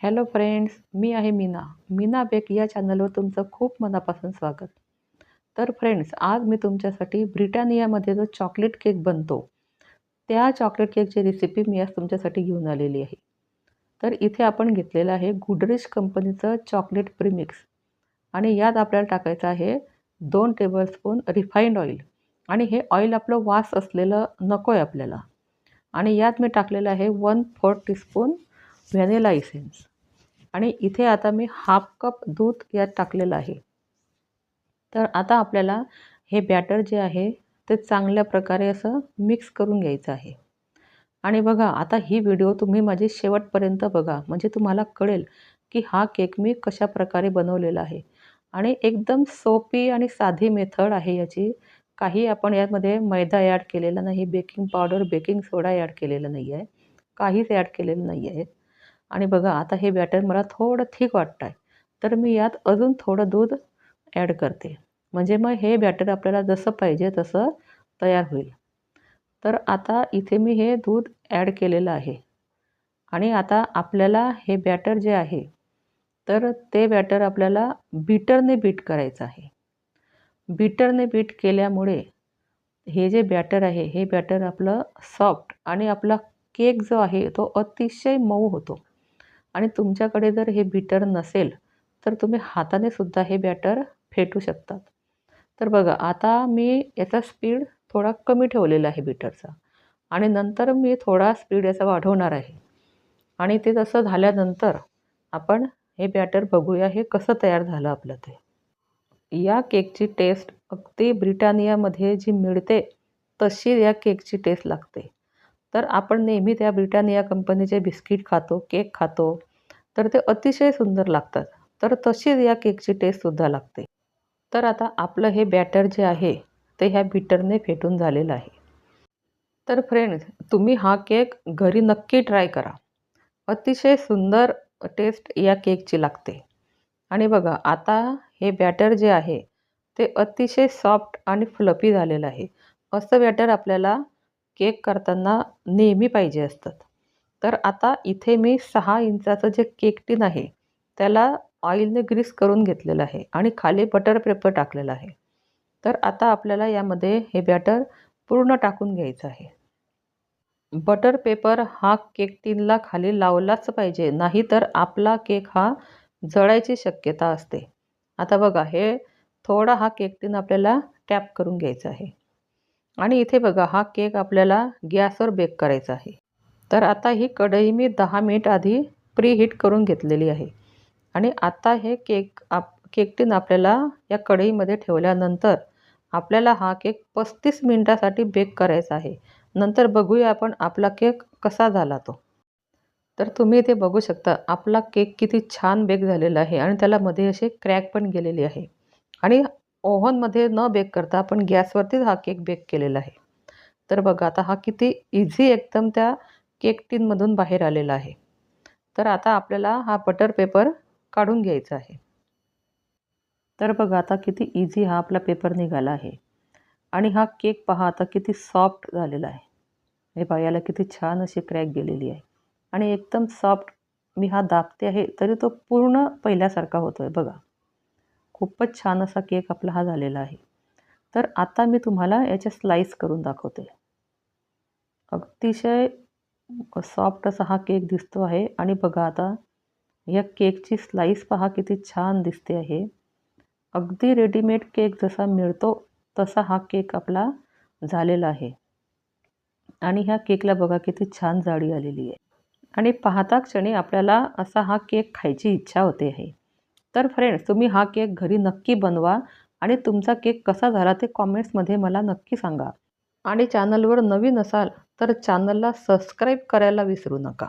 Hello friends, मी आहे Meena bake या चॅनलवर तुमचं खूप मनापासून स्वागत. तर फ्रेंड्स, आज मी तुमच्यासाठी ब्रिटानियामध्ये जो चॉकलेट केक बनतो त्या चॉकलेट केकची रेसिपी मी आज तुमच्यासाठी घेऊन आलेली आहे. तर इथे आपण घेतलेलं आहे गुडरिच कंपनीचं चॉकलेट प्रीमिक्स आणि यात आपल्याला टाकायचं आहे 2 टेबलस्पून रिफाईंड ऑइल. आणि हे ऑइल आपलं वास असलेलं नको आहे आपल्याला. आणि यात मी टाकलेलं आहे 1/4 टीस्पून व्हॅनिला इसेन्स. आणि इथे आता मी हाफ कप दूध यात टाकलेलं आहे. तर आता आपल्याला हे बॅटर जे आहे ते चांगल्या प्रकारे असं मिक्स करून घ्यायचं आहे. आणि बघा, आता ही व्हिडिओ तुम्ही माझी शेवटपर्यंत बघा, म्हणजे तुम्हाला कळेल की हा केक मी कशा प्रकारे बनवलेला आहे. आणि एकदम सोपी आणि साधी मेथड आहे याची. काही आपण यामध्ये मैदा ॲड केलेला नाही, बेकिंग पावडर, बेकिंग सोडा ॲड केलेला नाही आहे, काहीच ॲड केलेलं नाही आहे. आणि बघा, आता हे बॅटर मला थोडं थिक वाटतं आहे, तर मी यात अजून थोडं दूध ॲड करते, म्हणजे मग हे बॅटर आपल्याला जसं पाहिजे तसं तयार होईल. तर आता इथे मी हे दूध ॲड केलेलं आहे. आणि आता आपल्याला हे बॅटर जे आहे तर ते बॅटर आपल्याला बीटरने बीट करायचं आहे. बीटरने बीट केल्यामुळे हे जे बॅटर आहे हे बॅटर आपलं सॉफ्ट आणि आपला केक जो आहे तो अतिशय मऊ होतो. आणि तुमच्याकडे जर हे बीटर नसेल तर तुम्ही हाताने सुद्धा हे बॅटर फेटू शकतात. तर बघा, आता मी याचा स्पीड थोडा कमी ठेवलेला आहे बीटरचा, आणि नंतर मी थोडा स्पीड याचा वाढवणार आहे. आणि ते तसं झाल्यानंतर आपण हे बॅटर बघूया हे कसं तयार झालं आपलं ते. या केकची टेस्ट अगदी ब्रिटानियामध्ये जी मिळते तशी या केकची टेस्ट लागते. तर आपण नेहमी त्या ब्रिटानिया कंपनीचे बिस्किट खातो, केक खातो, तर ते अतिशय सुंदर लागतात. तर तशीच या केकची टेस्टसुद्धा लागते. तर आता आपलं हे बॅटर जे आहे ते ह्या बीटरने फेटून झालेलं आहे. तर फ्रेंड्स, तुम्ही हा केक घरी नक्की ट्राय करा. अतिशय सुंदर टेस्ट या केकची लागते. आणि बघा, आता हे बॅटर जे आहे ते अतिशय सॉफ्ट आणि फ्लफी झालेलं आहे. असं बॅटर आपल्याला केक करताना नेहमी पाहिजे असतात. तर आता इथे मी 6 इंचाचं जे केक टिन आहे त्याला ऑइलने ग्रीस करून घेतलेलं आहे आणि खाली बटर पेपर टाकलेला आहे. तर आता आपल्याला यामध्ये हे बॅटर पूर्ण टाकून घ्यायचं आहे. बटर पेपर हा केक टिनला खाली लावलाच पाहिजे, नाहीतर आपला केक हा जळायची शक्यता असते. आता बघा, हे थोडा हा केक टिन आपल्याला टॅप करून घ्यायचा आहे. आणि इथे बघा, हा केक आपल्याला गॅसवर बेक करायचा आहे. तर आता ही कढई मी 10 मिनिट आधी प्रीहीट करून घेतलेली आहे. आणि आता हे केक टिन आपल्याला या कढईमध्ये ठेवल्यानंतर आपल्याला हा केक 35 मिनिटासाठी बेक करायचा आहे. नंतर बघूया आपण आपला केक कसा झाला तो. तर तुम्ही इथे बघू शकता आपला केक किती छान बेक झालेला आहे आणि त्याला मध्ये असे क्रॅक पण गेलेले आहे. आणि ओव्हनमध्ये न बेक करता आपण गॅसवरतीच हा केक बेक केलेला आहे. तर बघा, आता हा किती इझी एकदम त्या केक टिनमधून बाहेर आलेला आहे. तर आता आपल्याला हा बटर पेपर काढून घ्यायचा आहे. तर बघा, आता किती इझी हा आपला पेपर निघाला आहे. आणि हा केक पहा आता किती सॉफ्ट झालेला आहे. हे पहा, याला किती छान अशी क्रॅक गेलेली आहे आणि एकदम सॉफ्ट. मी हा दाबते आहे तरी तो पूर्ण पहिल्यासारखा होतो आहे बघा. खूपच छान असा केक आपला हा झालेला आहे. तर आता मी तुम्हाला याचे स्लाईस करून दाखवते. अतिशय सॉफ्ट असा हा केक दिसतो आहे. आणि बघा, आता या केकची स्लाईस पहा किती छान दिसते आहे. अगदी रेडीमेड केक जसा मिळतो तसा हा केक आपला झालेला आहे. आणि ह्या केकला बघा किती छान जाडी आलेली आहे. आणि पाहता क्षणी आपल्याला असा हा केक खायची इच्छा होते आहे. तर फ्रेंड्स, तुम्ही हा केक घरी नक्की बनवा आणि तुमचा केक कसा झाला ते कॉमेंट्समध्ये मला नक्की सांगा. आणि चॅनलवर नवीन असाल तर चॅनलला सबस्क्राईब करायला विसरू नका.